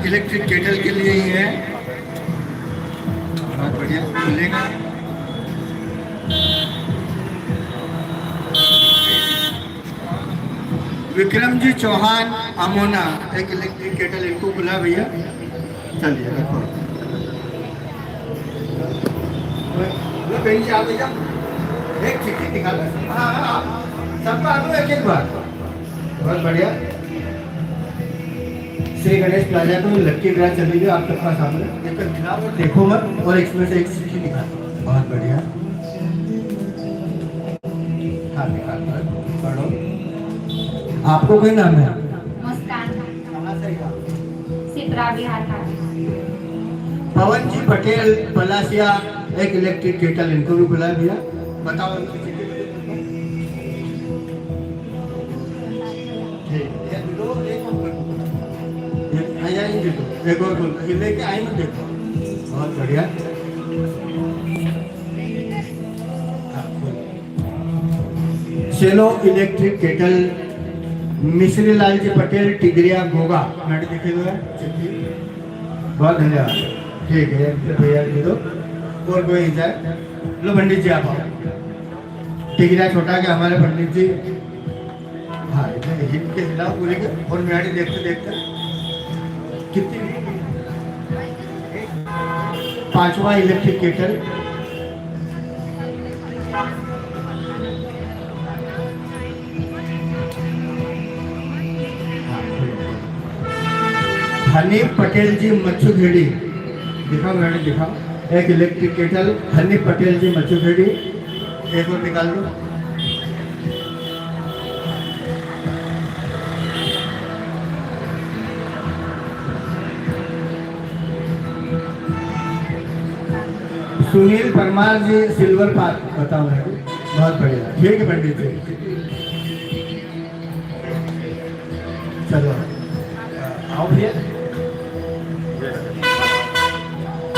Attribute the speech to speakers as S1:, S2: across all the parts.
S1: Electric kettle के लिए ही है। बहुत बढ़िया खुलेगा। विक्रम जी चौहान अमोना, एक इलेक्ट्रिक केटल इनको खुला भैया। चलिए रखो। बेंच आप एक चिट्ठी दिखा दो। हाँ हाँ सबका आलू एक एक बार। बहुत बढ़िया। श्री गणेश प्लाजा को लक्की ड्रा चली गई आप सबका सामने। देखो मत और इसमें से एक चिट्ठी दिखा दो। बहुत बढ़िया। हाँ दिखा दो, पढ़ो। आपको कोई नाम है?
S2: मुस्कान।
S1: कहाँ से का?
S2: सिपरा बिहार का।
S1: पवन जी पटेल पलासिया, एक इलेक्ट्रिक केटल इनको भी बुलाया भैया। बताओ एक और लेके आई मत देखो। बहुत बढ़िया। चलो electric kettle Mishri Lal ji Patel Tigariya Goga madam देखे हुए बहुत धन्यवाद। ठीक है भैया दे दो। और कोई जाए लो पंडित जी आप आओ। टिगरिया छोटा के हमारे पंडित जी। हाँ हिट के खिलाफ पूरे के और मैडी देखते देखते कितनी पांचवा इलेक्ट्रिक केटल। हनीफ पटेल जी मच्छुखेड़ी दिखाओ मैडम दिखाओ। एक इलेक्ट्रिक केटल हनीफ पटेल जी मच्छुखेड़ी। एक और निकाल दो। Sunil Parmar G silver park बताओ मैडम। बहुत बढ़िया ठीक है पंडित जी। चलो आओ भैया।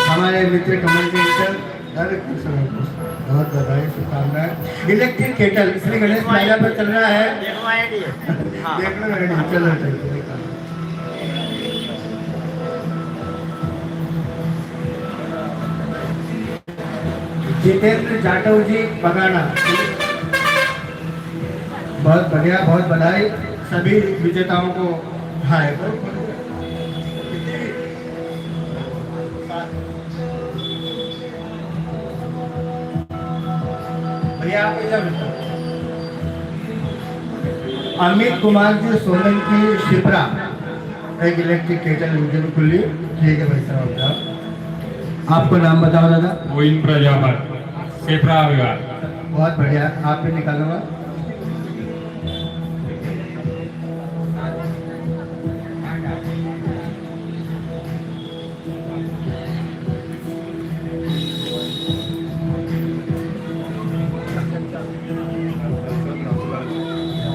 S1: हमारे मित्र कमल के बहुत बधाई शुभकामनाएं। Electric kettle Shri Ganesh plaza पर चल रहा है। देख लो मैडम। चलो जितेंद्र जाटव जी बगाना, बहुत बढ़िया बहुत बधाई सभी विजेताओं को। हाय भैया आप इधर। अमित कुमार जी सोलंकी शिप्रा, एक इलेक्ट्रिक केटल इंजन खुली। ठीक है भाई साहब आपको नाम बताओ दादा।
S3: मोइन प्रजापत सेप्रा विभाग।
S1: बहुत बढ़िया आप भी निकालूंगा।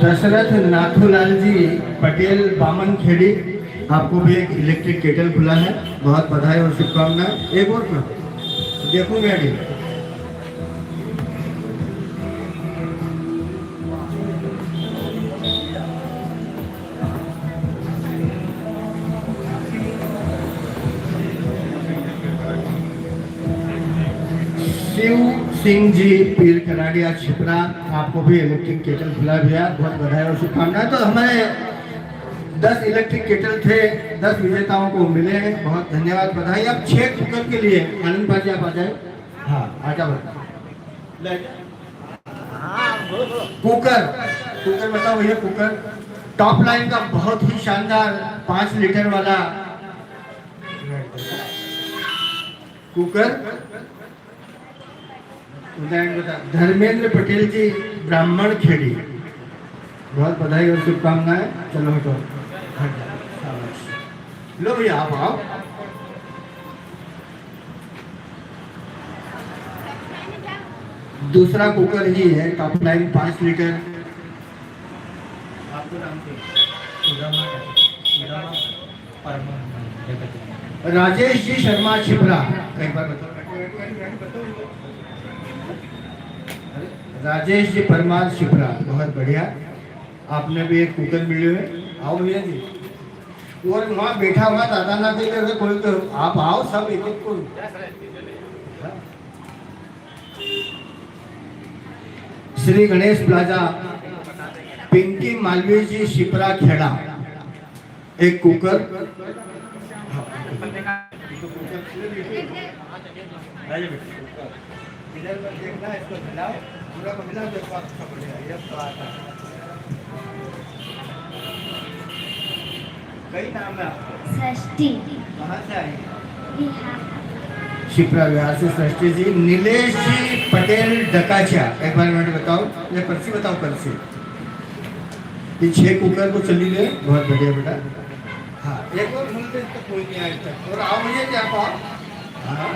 S1: दशरथ नाथूलाल जी पटेल बामन खेड़ी, आपको भी एक इलेक्ट्रिक केटल खुला है। बहुत बधाई और शुभकामनाएं। एक और देखो मैडी। शिव सिंह जी पीर कनाडिया छिपरा, आपको भी इलेक्ट्रिक केटल खुला भैया। बहुत बधाई और शुभकामनाएं। तो हमारे 10 इलेक्ट्रिक केटल थे, 10 विजेताओं को मिले हैं। बहुत धन्यवाद बधाई। अब 6 कुकर के लिए आनंद पाजी आप आ जाए। हाँ आजा कुकर कुकर बताओ भैया। कुकर टॉप लाइन का बहुत ही शानदार 5 लीटर वाला कुकर। धर्मेंद्र पटेल जी ब्राह्मण खेड़ी, बहुत बधाई और शुभकामनाएं। चलो तो लो भैया आप आओ। दूसरा कुकर ही है टॉप लाइन 5 लीटर। आपको नाम राजेश जी शर्मा छिपरा, एक बार बताओ। राजेश जी परमार शिप्रा, बहुत बढ़िया। आपने भी एक कुकर मिले हुए। आओ भैया जी। और वहाँ बैठा हुआ दादा ना थे कि कोई तो आप आओ सब एक एक को। श्री गणेश प्लाजा पिंकी मालवीय जी शिप्रा खेड़ा एक कुकर इधर पर देखना इसको मिलाओ पूरा मिला तो अच्छा बढ़िया ये तो आता है। कई नाम है आपका?
S2: सृष्टि
S1: कहाँ से आए?
S2: बिहार
S1: शिप्रा बिहार से सृष्टि जी। नीलेश जी पटेल डकाचा एक बार मिनट बताओ ये पर्ची बताओ पर्ची ये 6 कुकर को चली गए बहुत बढ़िया बेटा। हाँ एक और भूलते तो कोई नहीं आया तक और आओ मुझे क्या पाओ। हाँ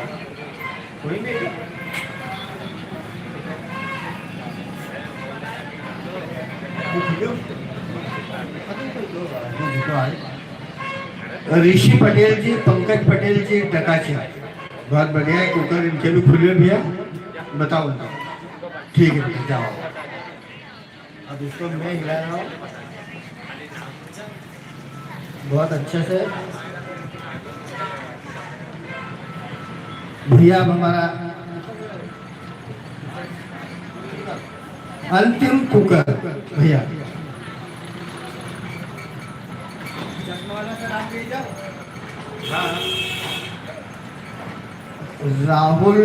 S1: कोई नहीं ऋषि पटेल जी पंकज पटेल जी डकाचा बहुत बढ़िया है कुकर इनके भी खुले भैया बताओ उनको। ठीक है जाओ अब इसको मैं हिला रहा हूँ बहुत अच्छे से। भैया अब हमारा अंतिम कुकर भैया राहुल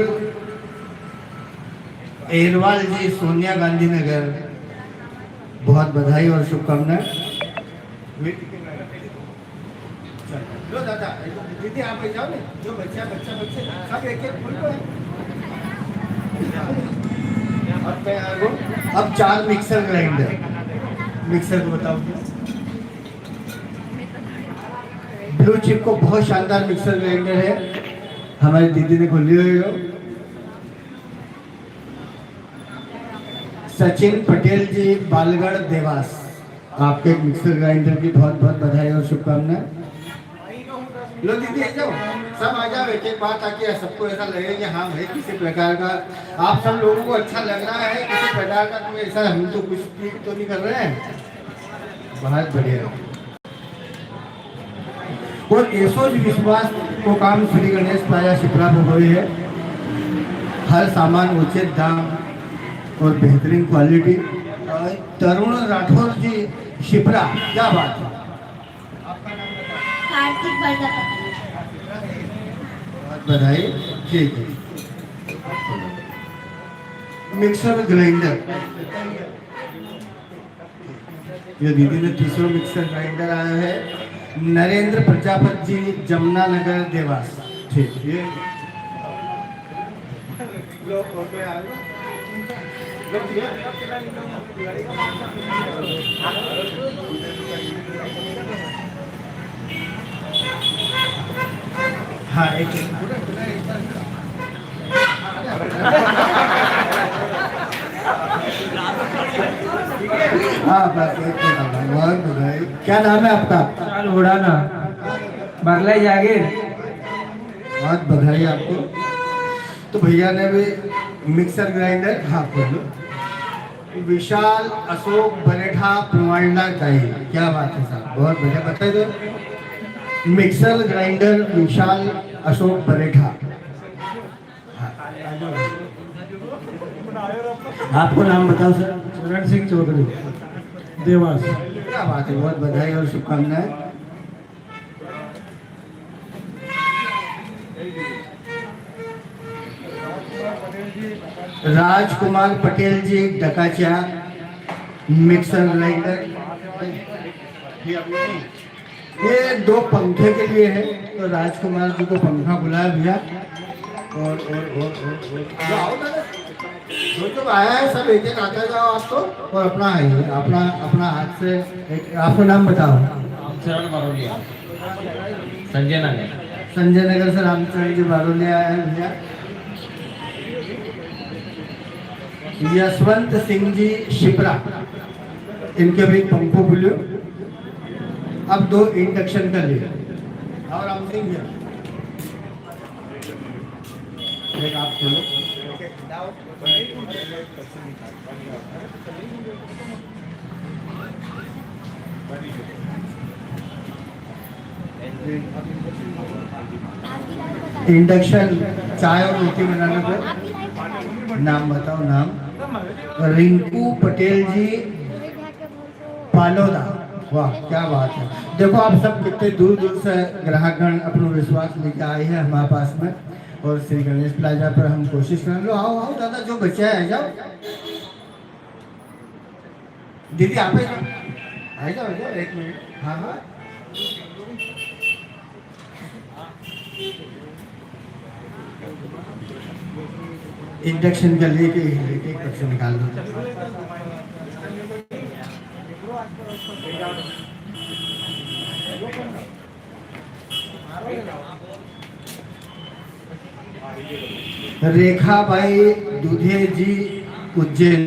S1: एरवाल जी सोनिया गांधी नगर बहुत बधाई और शुभकामनाएं। लो दादा दीदी आप जाओ ना जो बच्चा बच्चा बच्चे सब एक एक फूल को अब 4 मिक्सर ग्राइंडर मिक्सर को बताओ ब्लू चिप को बहुत शानदार मिक्सर ग्राइंडर है हमारी दीदी ने खोली हुई हो। सचिन पटेल जी बालगढ़ देवास आपके मिक्सर ग्राइंडर की बहुत बहुत बधाई और शुभकामनाएं। लो दीदी आ जाओ सब आ जाओ एक एक बात ताकि सबको ऐसा लगे कि हाँ भाई किसी प्रकार का आप सब लोगों को अच्छा लग रहा है किसी प्रकार का कोई ऐसा हम तो कुछ तो नहीं कर रहे हैं। बहुत बढ़िया और एसोज विश्वास को काम श्री गणेश प्लाजा शिप्रा भगोई है। हर सामान उचित दाम और बेहतरीन क्वालिटी। तरुण राठौर जी शिप्रा क्या बात है आपका नाम बताओ?
S2: कार्तिक प्रजापति
S1: बहुत बधाई। ठीक है मिक्सर ग्राइंडर ये दीदी ने तीसरा मिक्सर ग्राइंडर आया है नरेंद्र प्रजापति जी जमुना नगर देवास। ठीक ये हाँ एक हाँ बस बहुत बधाई। क्या नाम है आपका?
S4: चाल उड़ाना बगला जागीर।
S1: बहुत बधाई आपको। तो भैया ने भी मिक्सर ग्राइंडर हाँ बोलो विशाल अशोक बरेठा पुरवांडा चाहिए क्या बात है साहब बहुत बढ़िया बताइए दो मिक्सर ग्राइंडर विशाल अशोक बरेठा। आपको नाम बताओ सर?
S4: चरण सिंह चौधरी देवास।
S1: क्या बात है बहुत बधाई और शुभकामनाएं। राजकुमार पटेल जी डकाचा मिक्सर ग्राइंडर ये 2 पंखे के लिए है तो राजकुमार जी को पंखा बुलाया भैया और जो आओ ना जो आया है सब एक एक आता जाओ आपको और अपना आइए अपना अपना हाथ से एक आपका नाम बताओ?
S3: रामचरण बारोलिया संजय नगर।
S1: संजय नगर से रामचरण जी बारोलिया आए हैं भैया। यशवंत सिंह जी शिप्रा इनके भी पंखों खुले। अब 2 इंडक्शन का लिए और राम सिंह जी एक आप खोलो इंडक्शन चाय और रोटी बनाने पर
S2: आपकी लाइफ बताइए।
S1: नाम बताओ। नाम रिंकू पटेल जी पालोदा। वाह क्या बात है। देखो आप सब कितने दूर दूर से ग्राहकगण अपना विश्वास लेके आए हैं हमारे पास में, और श्री गणेश प्लाजा पर हम कोशिश कर लो। आओ आओ दादा, जो बच्चे हैं आ जाओ। दीदी आप आ जाओ एक मिनट। हाँ हाँ इंडक्शन का लेके एक पर्चे निकाल दो। रेखा भाई दूधे जी उज्जैन।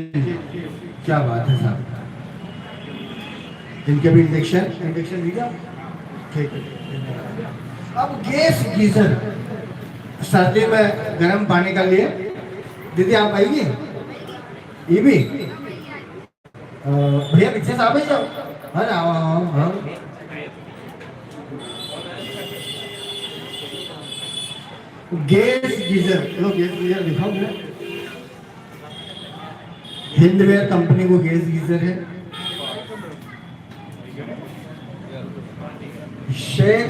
S1: क्या बात है साहब, इनके भी इंडक्शन दिया। ठीक है। अब गैस गीजर सर्दी में गर्म पानी का लिए। दीदी आप आइए। ये भी भैया पीछे से आप जाओ। अरे आओ आओ आओ। गैस गीजर, लो गैस गीजर दिखाओ। हिंदवेयर कंपनी को गैस गीजर है। शेख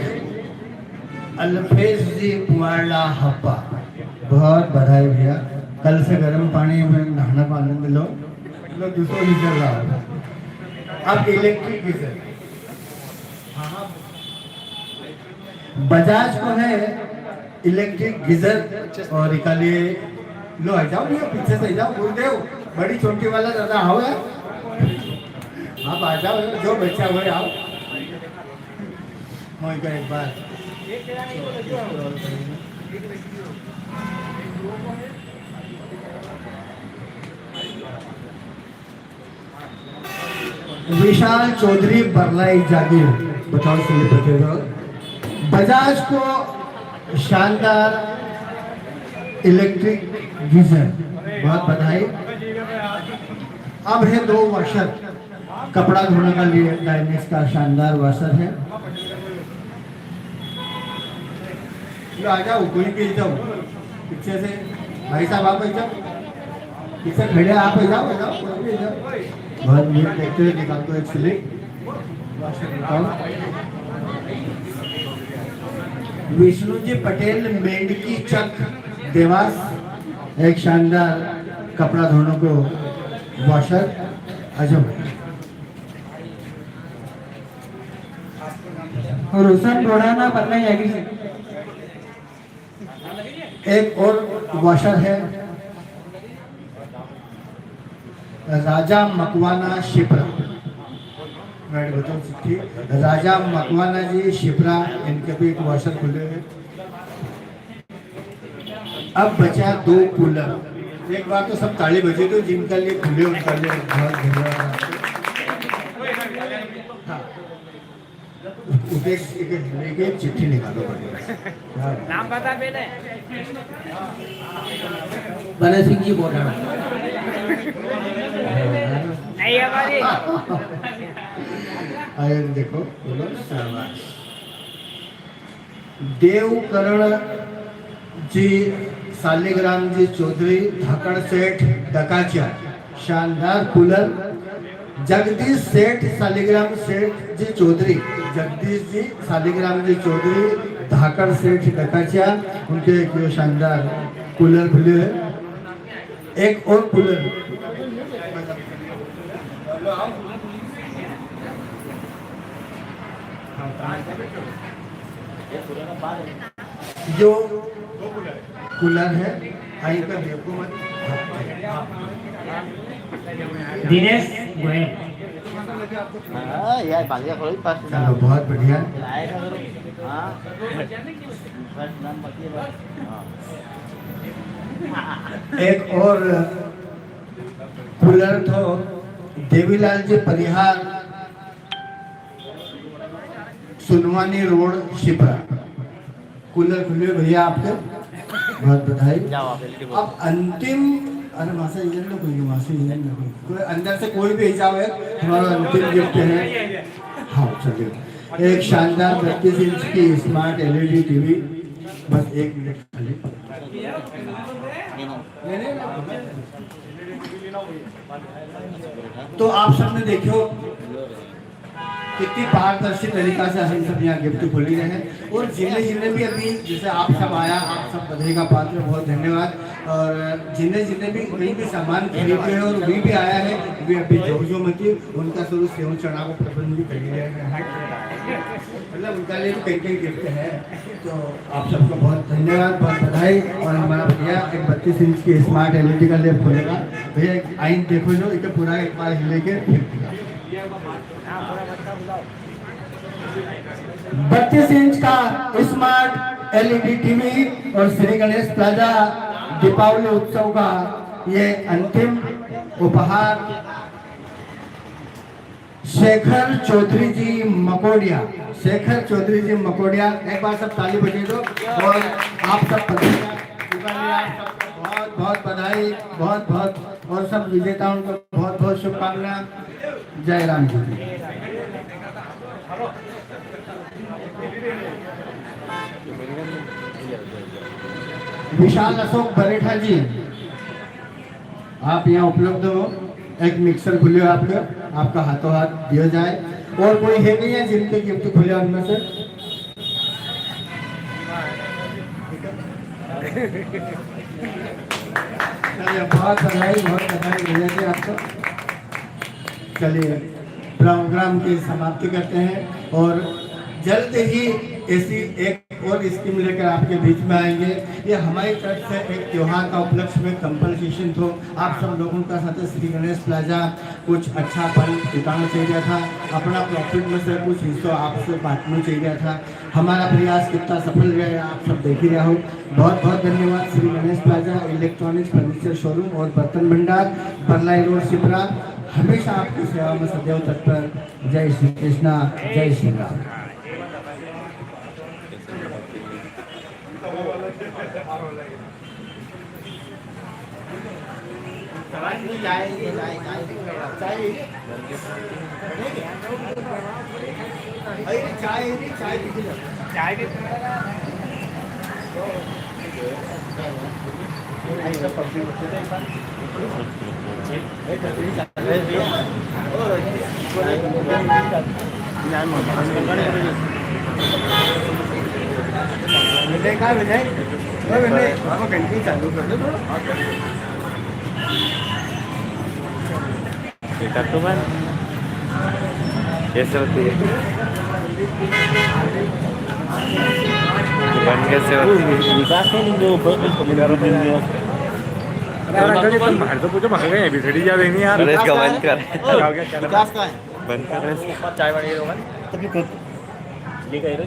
S1: अल्फेज जी कुमारला हप्पा, बहुत बधाई भैया। कल से गर्म पानी में नहाना का आनंद लो। दूसरा गीजर लाओ। अब इलेक्ट्रिक गीजर बजाज को है इलेक्ट्रिक गीजर। और निकालिए लो। आ जाओ भैया पीछे से जाओ। गुरुदेव बड़ी छोटी वाला दादा आओ यार, आप आ जाओ। जो बच्चा हुए आओ। एक बार विशाल चौधरी बरलाई जागीर, बताओ बजाज को शानदार इलेक्ट्रिक गीजर, बहुत बधाई। अब है 2 वॉशर, कपड़ा धोने का लिए डायनेक्स का शानदार वॉशर है। आ जाओ, कोई भी जाओ पीछे से। भाई साहब आप जाओ, पीछे खड़े आप जाओ जाओ, कोई भी जाओ। बहुत नीट देखते हुए निकाल दो एक स्लिप। विष्णु जी पटेल मेंढकी चक देवास, एक शानदार कपड़ा धोने को वॉशर। अजब
S4: और रोशन रोडाना पन्ना यागी से
S1: एक और वॉशर है राजा मकवाना शिप्रा। राजा मकवाना जी शिप्रा, इनके भी एक वॉशर खुले हैं। अब बचा 2 कूलर। एक बार तो सब ताली बजे तो जिनका लिए खुले उनका लिए बहुत धन्यवाद। हाँ, लेके चिट्ठी निकालो।
S5: नाम बता पहले।
S3: बने सिंह जी बोल रहा हूँ।
S5: नहीं हमारी।
S1: अरे देखो बोलो शाबाश। देवकरण जी सालिग्राम जी चौधरी धाकड़ सेठ डकाचिया, शानदार कूलर। जगदीश सेठ सालिग्राम सेठ जी चौधरी, जगदीश जी सालिग्राम जी चौधरी धाकड़ सेठ डकाचिया, उनके एक शानदार कूलर खुले है। एक और कूलर जो कूलर है आई का देखो मत।
S5: दिनेश गोयल।
S6: यार बालिया खोलो पास।
S1: चलो बहुत बढ़िया।
S6: आएगा जरूर। हां बस नाम बाकी है।
S1: एक और कूलर तो देवीलाल जी परिहार, सुनवानी रोड शिप्रा, कूलर खुले भैया आपके, बहुत बधाई।
S6: जाओ आप एलटी
S1: अब अंतिम, अरे मासा इंजन लो, कोई मासा इंजन लो, कोई अंदर से कोई भी जाओ है, हमारा अंतिम गिफ्ट है। हाँ चलिए एक शानदार 32 इंच की स्मार्ट एलईडी टीवी। बस 1 मिनट खाली। तो आप सबने देखो कितनी पारदर्शी तरीका से हम सब यहाँ गिफ्ट खोली रहे हैं। और जिन्हें भी अभी जैसे आप सब आया, आप सब बधाई का पात्र, बहुत धन्यवाद। और जिन्हें भी कहीं भी सामान खरीदे हैं और वी भी आया है, वे अभी जो मत उनका शुरू सेवन चढ़ा को प्रबंध भी कर लिया है, मतलब उनका लिए कई कई गिफ्ट है। तो आप सबको बहुत धन्यवाद, बहुत बधाई। और हमारा भैया एक 32 इंच की स्मार्ट एलईडी का लैब खोलेगा। भैया आइन देखो जो इसे पूरा एक बार हिले के 32 इंच का स्मार्ट एलईडी टीवी और श्री गणेश प्लाजा दीपावली उत्सव का ये अंतिम उपहार शेखर चौधरी जी मकोड़िया। शेखर चौधरी जी मकोड़िया, एक बार सब ताली बजा दो। और आप सब बहुत बहुत बधाई, बहुत बहुत, और सब विजेताओं को बहुत बहुत शुभकामनाएं। जय राम जी। विशाल अशोक बरेठा जी, आप यहाँ उपलब्ध हो। एक मिक्सर खुले आपका हाथों हाथ दिया जाए। और कोई है नहीं है जिनके गिफ्ट खुले उनमें से? बहुत बधाई भैया जी आपको। चलिए प्रोग्राम की समाप्ति करते हैं और जल्द ही ऐसी एक और स्कीम लेकर आपके बीच में आएंगे। ये हमारी तरफ से एक त्योहार का उपलक्ष्य में कंपनसेशन तो आप सब लोगों का साथ श्री गणेश प्लाजा कुछ अच्छा फल उठाना चाहिए था, अपना प्रॉफिट में से कुछ हिस्सा आपसे बांटना चाहिए था। हमारा प्रयास कितना सफल गया आप सब देख ही रहे हो। बहुत बहुत धन्यवाद। Shri Ganesh plaza electronics furniture showroom और बर्तन भंडार, बरलाई रोड, शिप्रा, हमेशा आपकी सेवा में सदैव तत्पर। जय श्री कृष्णा, जय श्री राम।
S5: चाय भी
S6: तो man कैसे होती है बन कैसे होती है विकास नहीं जो
S5: बाहर तो पूछो भाग गए भिखड़ी जा रही नहीं यार।
S6: बंद कर
S5: विकास का है
S6: बंद कर
S5: चाय वाली
S6: ये कह रहे